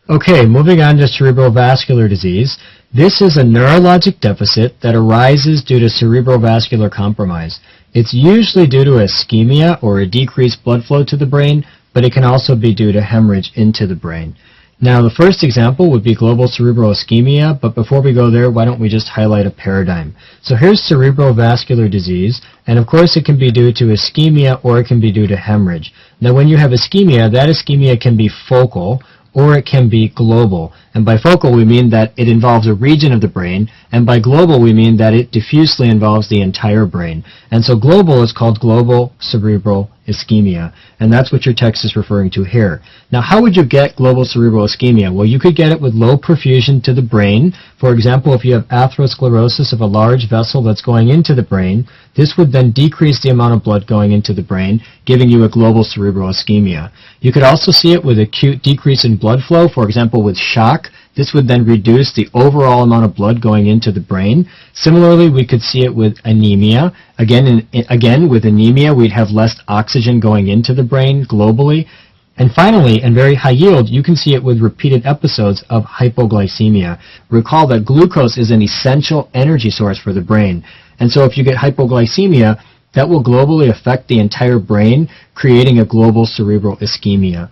Okay, moving on to cerebrovascular disease. This is a neurologic deficit that arises due to cerebrovascular compromise. It's usually due to ischemia or a decreased blood flow to the brain, but it can also be due to hemorrhage into the brain. Now, the first example would be global cerebral ischemia, but before we go there, why don't we just highlight a paradigm. So here's cerebrovascular disease, and of course it can be due to ischemia or it can be due to hemorrhage. Now, when you have ischemia, that ischemia can be focal, or it can be global. And by focal, we mean that it involves a region of the brain, and by global, we mean that it diffusely involves the entire brain. And so global is called global cerebral ischemia, and that's what your text is referring to here. Now, how would you get global cerebral ischemia? Well, you could get it with low perfusion to the brain. For example, if you have atherosclerosis of a large vessel that's going into the brain, this would then decrease the amount of blood going into the brain, giving you a global cerebral ischemia. You could also see it with acute decrease in blood flow, for example, with shock. This would then reduce the overall amount of blood going into the brain. Similarly, we could see it with anemia. Again, with anemia, we'd have less oxygen going into the brain globally. And finally, and very high yield, you can see it with repeated episodes of hypoglycemia. Recall that glucose is an essential energy source for the brain. And so if you get hypoglycemia, that will globally affect the entire brain, creating a global cerebral ischemia.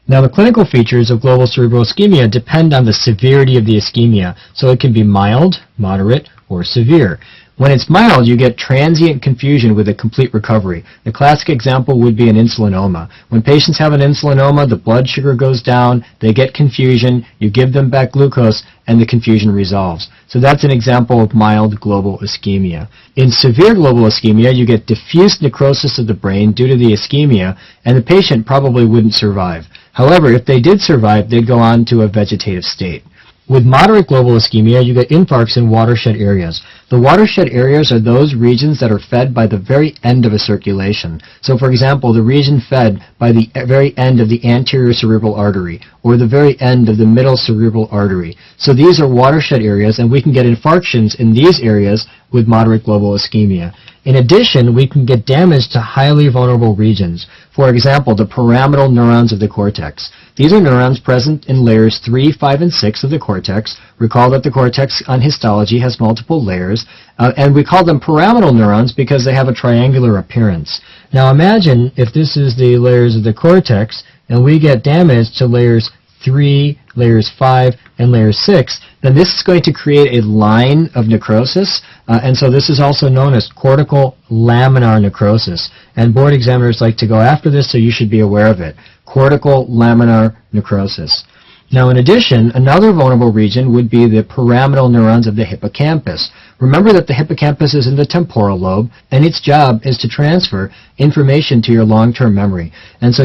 Now, the clinical features of global cerebral ischemia depend on the severity of the ischemia, so it can be mild, moderate, or severe. When it's mild, you get transient confusion with a complete recovery. The classic example would be an insulinoma. When patients have an insulinoma, the blood sugar goes down, they get confusion, you give them back glucose, and the confusion resolves. So that's an example of mild global ischemia. In severe global ischemia, you get diffuse necrosis of the brain due to the ischemia, and the patient probably wouldn't survive. However, if they did survive, they'd go on to a vegetative state. With moderate global ischemia, you get infarcts in watershed areas. The watershed areas are those regions that are fed by the very end of a circulation. So, for example, the region fed by the very end of the anterior cerebral artery, or the very end of the middle cerebral artery. So these are watershed areas, and we can get infarctions in these areas with moderate global ischemia. In addition, we can get damage to highly vulnerable regions. For example, the pyramidal neurons of the cortex. These are neurons present in layers 3, 5, and 6 of the cortex. Recall that the cortex on histology has multiple layers, and we call them pyramidal neurons because they have a triangular appearance. Now imagine if this is the layers of the cortex, and we get damage to layers 3, layers 5, and layer 6, then this is going to create a line of necrosis, and so this is also known as cortical laminar necrosis. And board examiners like to go after this, so you should be aware of it. Cortical laminar necrosis. Now, in addition, another vulnerable region would be the pyramidal neurons of the hippocampus. Remember that the hippocampus is in the temporal lobe, and its job is to transfer information to your long-term memory. And so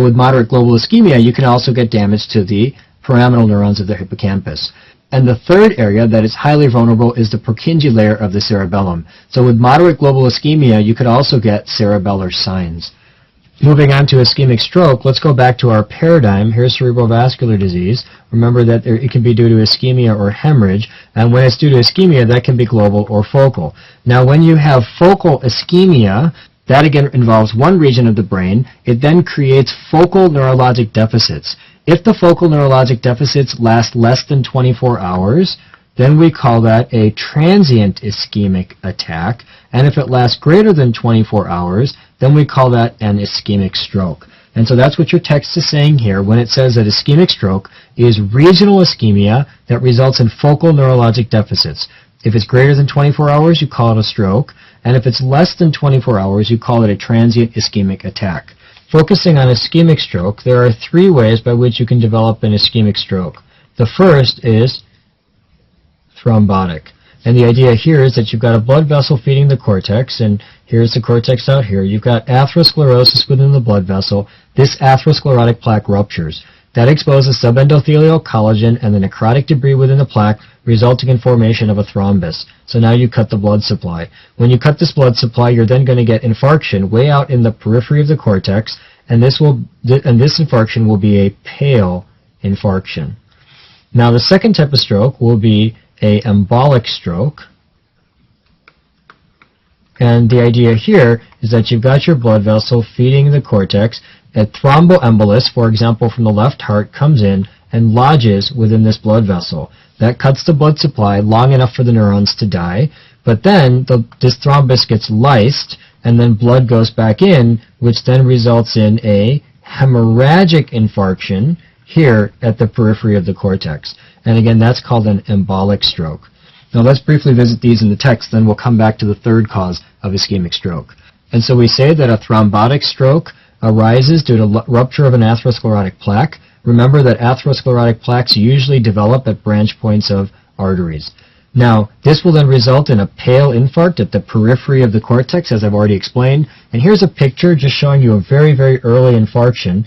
with moderate global ischemia, you can also get damage to the pyramidal neurons of the hippocampus. And the third area that is highly vulnerable is the Purkinje layer of the cerebellum. So with moderate global ischemia, you could also get cerebellar signs. Moving on to ischemic stroke, let's go back to our paradigm. Here's cerebrovascular disease. Remember that it can be due to ischemia or hemorrhage, and when it's due to ischemia, that can be global or focal. Now, when you have focal ischemia, that again involves one region of the brain. It then creates focal neurologic deficits. If the focal neurologic deficits last less than 24 hours, then we call that a transient ischemic attack. And if it lasts greater than 24 hours, then we call that an ischemic stroke. And so that's what your text is saying here when it says that ischemic stroke is regional ischemia that results in focal neurologic deficits. If it's greater than 24 hours, you call it a stroke. And if it's less than 24 hours, you call it a transient ischemic attack. Focusing on ischemic stroke, there are three ways by which you can develop an ischemic stroke. The first is thrombotic. And the idea here is that you've got a blood vessel feeding the cortex, and here's the cortex out here. You've got atherosclerosis within the blood vessel. This atherosclerotic plaque ruptures. That exposes subendothelial collagen and the necrotic debris within the plaque, resulting in formation of a thrombus. So now you cut the blood supply. When you cut this blood supply, you're then going to get infarction way out in the periphery of the cortex, and this infarction will be a pale infarction. Now the second type of stroke will be an embolic stroke. And the idea here is that you've got your blood vessel feeding the cortex. A thromboembolus, for example, from the left heart comes in and lodges within this blood vessel. That cuts the blood supply long enough for the neurons to die, but then this thrombus gets lysed, and then blood goes back in, which then results in a hemorrhagic infarction here at the periphery of the cortex. And again, that's called an embolic stroke. Now let's briefly visit these in the text, then we'll come back to the third cause of ischemic stroke. And so we say that a thrombotic stroke arises due to rupture of an atherosclerotic plaque. Remember that atherosclerotic plaques usually develop at branch points of arteries. Now, this will then result in a pale infarct at the periphery of the cortex, as I've already explained. And here's a picture just showing you a very, very early infarction.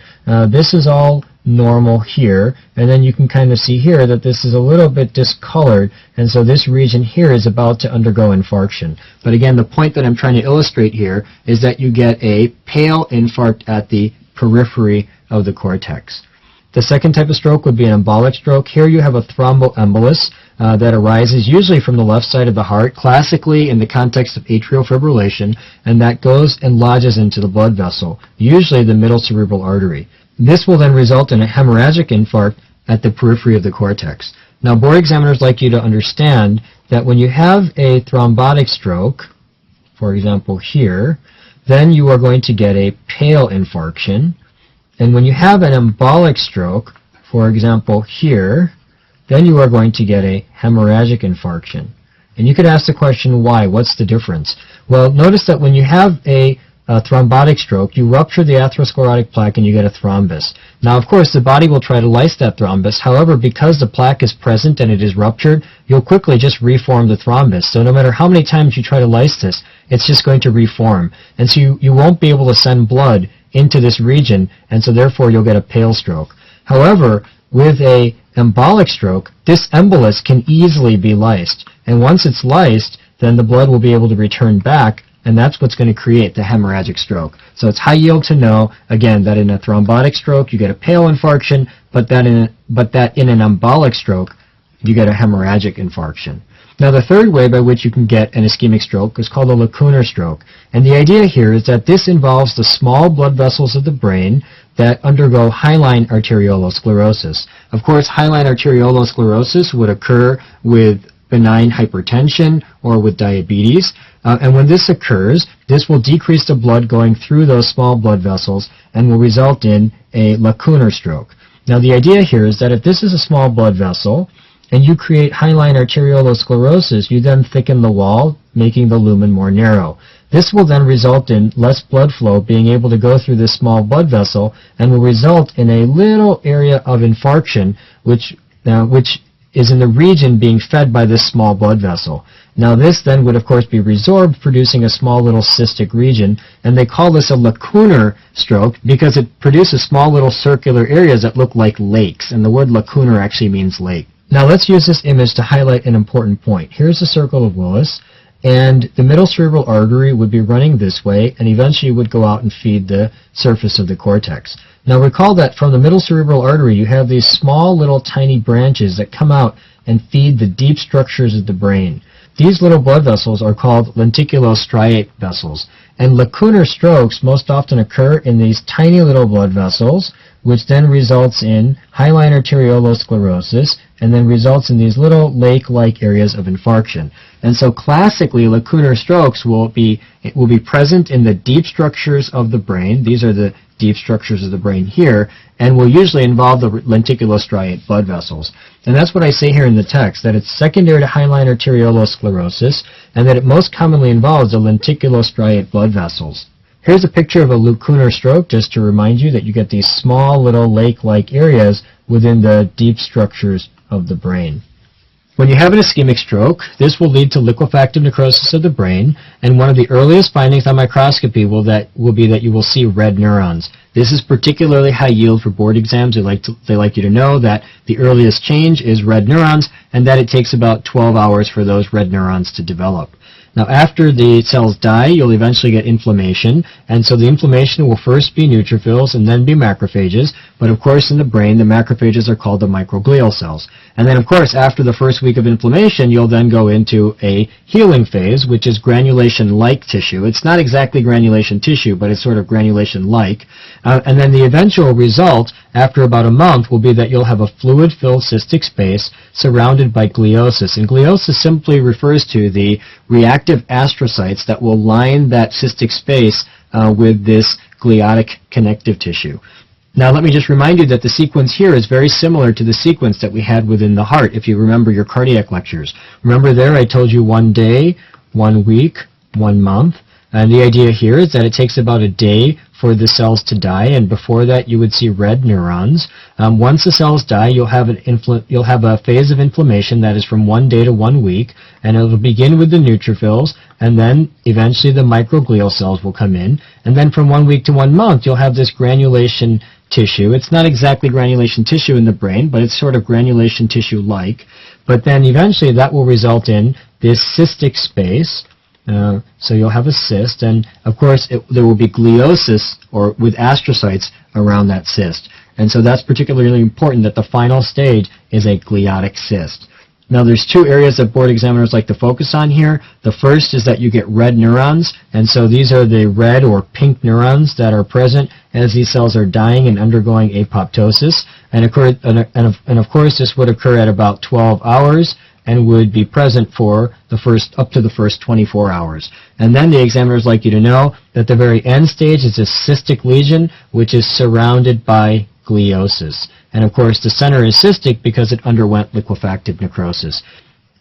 This is all normal here, and then you can kind of see here that this is a little bit discolored, and so this region here is about to undergo infarction. But again, the point that I'm trying to illustrate here is that you get a pale infarct at the periphery of the cortex. The second type of stroke would be an embolic stroke. Here you have a thromboembolus that arises usually from the left side of the heart, classically in the context of atrial fibrillation, and that goes and lodges into the blood vessel, usually the middle cerebral artery. This will then result in a hemorrhagic infarct at the periphery of the cortex. Now, board examiners like you to understand that when you have a thrombotic stroke, for example here, then you are going to get a pale infarction. And when you have an embolic stroke, for example here, then you are going to get a hemorrhagic infarction. And you could ask the question, why? What's the difference? Well, notice that when you have a thrombotic stroke, you rupture the atherosclerotic plaque and you get a thrombus. Now, of course, the body will try to lyse that thrombus. However, because the plaque is present and it is ruptured, you'll quickly just reform the thrombus. So no matter how many times you try to lyse this, it's just going to reform. And so you won't be able to send blood into this region, and so therefore you'll get a pale stroke. However, with a embolic stroke, this embolus can easily be lysed. And once it's lysed, then the blood will be able to return back, and that's what's going to create the hemorrhagic stroke. So it's high yield to know, again, that in a thrombotic stroke you get a pale infarction, but that in an embolic stroke you get a hemorrhagic infarction. Now, the third way by which you can get an ischemic stroke is called a lacunar stroke. And the idea here is that this involves the small blood vessels of the brain that undergo hyaline arteriolosclerosis. Of course, hyaline arteriolosclerosis would occur with benign hypertension or with diabetes. And when this occurs, this will decrease the blood going through those small blood vessels and will result in a lacunar stroke. Now, the idea here is that if this is a small blood vessel, and you create hyaline arteriolosclerosis, you then thicken the wall, making the lumen more narrow. This will then result in less blood flow being able to go through this small blood vessel and will result in a little area of infarction, which is in the region being fed by this small blood vessel. Now, this then would, of course, be resorbed, producing a small little cystic region, and they call this a lacunar stroke because it produces small little circular areas that look like lakes, and the word lacunar actually means lake. Now let's use this image to highlight an important point. Here's the circle of Willis, and the middle cerebral artery would be running this way and eventually would go out and feed the surface of the cortex. Now recall that from the middle cerebral artery you have these small little tiny branches that come out and feed the deep structures of the brain. These little blood vessels are called lenticulostriate vessels, and lacunar strokes most often occur in these tiny little blood vessels, which then results in hyaline arteriolosclerosis and then results in these little lake-like areas of infarction. And so classically, lacunar strokes will be present in the deep structures of the brain. These are the deep structures of the brain here, and will usually involve the lenticulostriate blood vessels. And that's what I say here in the text, that it's secondary to hyaline arteriolosclerosis, and that it most commonly involves the lenticulostriate blood vessels. Here's a picture of a lacunar stroke, just to remind you that you get these small little lake-like areas within the deep structures of the brain. When you have an ischemic stroke, this will lead to liquefactive necrosis of the brain, and one of the earliest findings on microscopy will be that you will see red neurons. This is particularly high yield for board exams. They like you to know that the earliest change is red neurons, and that it takes about 12 hours for those red neurons to develop. Now, after the cells die, you'll eventually get inflammation, and so the inflammation will first be neutrophils and then be macrophages, but of course in the brain, the macrophages are called the microglial cells. And then, of course, after the first week of inflammation, you'll then go into a healing phase, which is granulation-like tissue. It's not exactly granulation tissue, but it's sort of granulation-like. And then the eventual result, after about a month, will be that you'll have a fluid-filled cystic space surrounded by gliosis. And gliosis simply refers to the reactive astrocytes that will line that cystic space with this gliotic connective tissue. Now let me just remind you that the sequence here is very similar to the sequence that we had within the heart, if you remember your cardiac lectures. Remember there I told you 1 day, 1 week, 1 month. And the idea here is that it takes about a day for the cells to die, and before that you would see red neurons. Once the cells die, you'll have a phase of inflammation that is from 1 day to 1 week, and it will begin with the neutrophils, and then eventually the microglial cells will come in, and then from 1 week to 1 month you'll have this granulation tissue. It's not exactly granulation tissue in the brain, but it's sort of granulation tissue-like. But then eventually that will result in this cystic space. So you'll have a cyst, and of course there will be gliosis, or with astrocytes around that cyst. And so that's particularly important, that the final stage is a gliotic cyst. Now there's 2 areas that board examiners like to focus on here. The first is that you get red neurons, and so these are the red or pink neurons that are present as these cells are dying and undergoing apoptosis. And of course this would occur at about 12 hours and would be present for up to the first 24 hours. And then the examiners like you to know that the very end stage is a cystic lesion, which is surrounded by gliosis. And of course the center is cystic because it underwent liquefactive necrosis.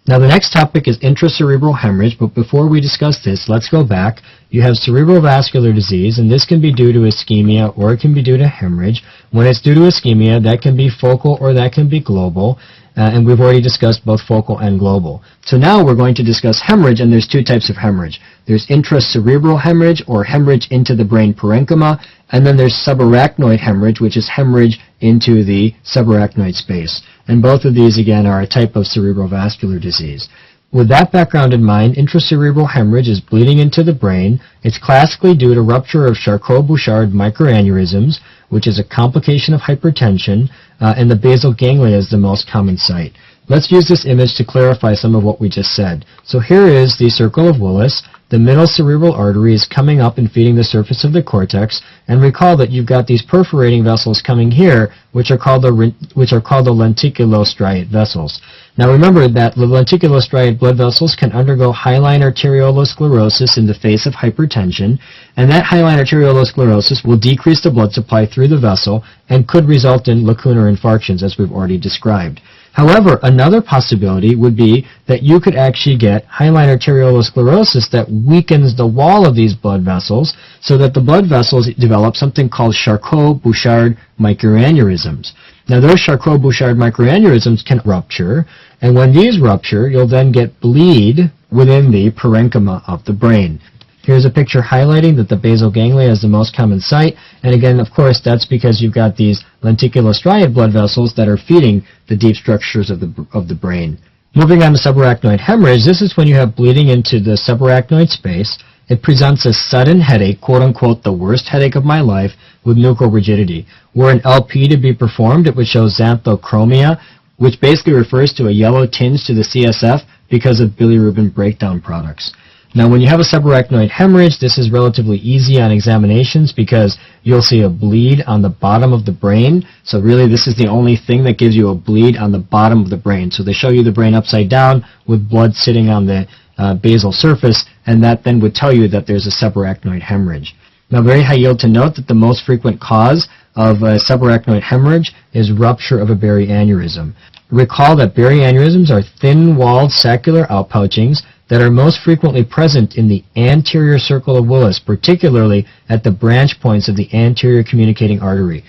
Now the next topic is intracerebral hemorrhage, but before we discuss this, let's go back. You have cerebrovascular disease, and this can be due to ischemia or it can be due to hemorrhage. When it's due to ischemia, that can be focal or that can be global. And we've already discussed both focal and global. So now we're going to discuss hemorrhage, and there's 2 types of hemorrhage. There's intracerebral hemorrhage, or hemorrhage into the brain parenchyma, and then there's subarachnoid hemorrhage, which is hemorrhage into the subarachnoid space. And both of these, again, are a type of cerebrovascular disease. With that background in mind, intracerebral hemorrhage is bleeding into the brain. It's classically due to rupture of Charcot-Bouchard microaneurysms, which is a complication of hypertension, and the basal ganglia is the most common site. Let's use this image to clarify some of what we just said. So here is the circle of Willis. The middle cerebral artery is coming up and feeding the surface of the cortex, and recall that you've got these perforating vessels coming here, which are called the lenticulostriate vessels. Now remember that the lenticulostriate blood vessels can undergo hyaline arteriolosclerosis in the face of hypertension, and that hyaline arteriolosclerosis will decrease the blood supply through the vessel and could result in lacunar infarctions, as we've already described. However, another possibility would be that you could actually get hyaline arteriolosclerosis that weakens the wall of these blood vessels so that the blood vessels develop something called Charcot-Bouchard microaneurysms. Now those Charcot-Bouchard microaneurysms can rupture, and when these rupture, you'll then get bleed within the parenchyma of the brain. Here's a picture highlighting that the basal ganglia is the most common site, and again, of course, that's because you've got these lenticulostriate blood vessels that are feeding the deep structures of the brain. Moving on to subarachnoid hemorrhage, this is when you have bleeding into the subarachnoid space. It presents a sudden headache, quote-unquote, the worst headache of my life, with nuchal rigidity. Were an LP to be performed, it would show xanthochromia, which basically refers to a yellow tinge to the CSF because of bilirubin breakdown products. Now, when you have a subarachnoid hemorrhage, this is relatively easy on examinations because you'll see a bleed on the bottom of the brain. So really, this is the only thing that gives you a bleed on the bottom of the brain. So they show you the brain upside down with blood sitting on the basal surface, and that then would tell you that there's a subarachnoid hemorrhage. Now, very high yield to note that the most frequent cause of a subarachnoid hemorrhage is rupture of a baryaneurysm. Recall that baryaneurysms are thin-walled saccular outpouchings that are most frequently present in the anterior circle of Willis, particularly at the branch points of the anterior communicating artery.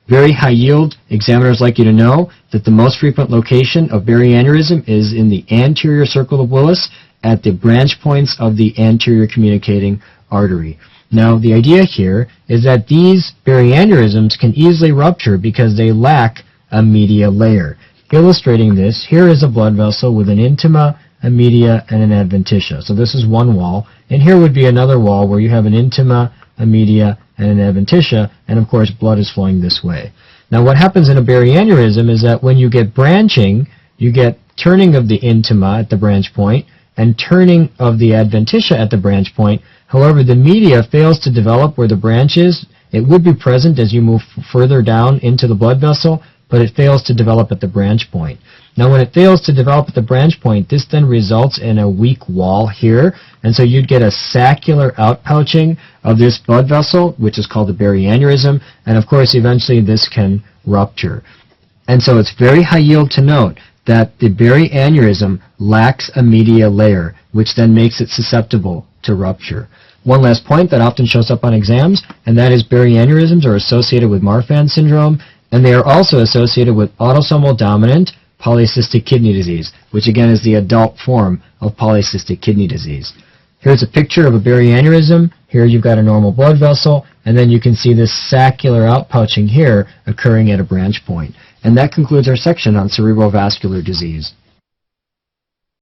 Very high yield examiners like you to know that the most frequent location of baryaneurysm is in the anterior circle of Willis at the branch points of the anterior communicating artery. Now, the idea here is that these baryaneurysms can easily rupture because they lack a media layer. Illustrating this, here is a blood vessel with an intima a media, and an adventitia. So this is one wall, and here would be another wall where you have an intima, a media, and an adventitia, and of course blood is flowing this way. Now what happens in a baryaneurysm is that when you get branching, you get turning of the intima at the branch point and turning of the adventitia at the branch point. However, the media fails to develop where the branch is. It would be present as you move further down into the blood vessel, but it fails to develop at the branch point. Now when it fails to develop at the branch point, this then results in a weak wall here, and so you'd get a saccular outpouching of this blood vessel, which is called a baryaneurysm, and of course eventually this can rupture. And so it's very high yield to note that the baryaneurysm lacks a media layer, which then makes it susceptible to rupture. One last point that often shows up on exams, and that is baryaneurysms are associated with Marfan syndrome, and they are also associated with autosomal dominant polycystic kidney disease, which again is the adult form of polycystic kidney disease. Here's a picture of a baryaneurysm. Here you've got a normal blood vessel, and then you can see this saccular outpouching here occurring at a branch point. And that concludes our section on cerebrovascular disease.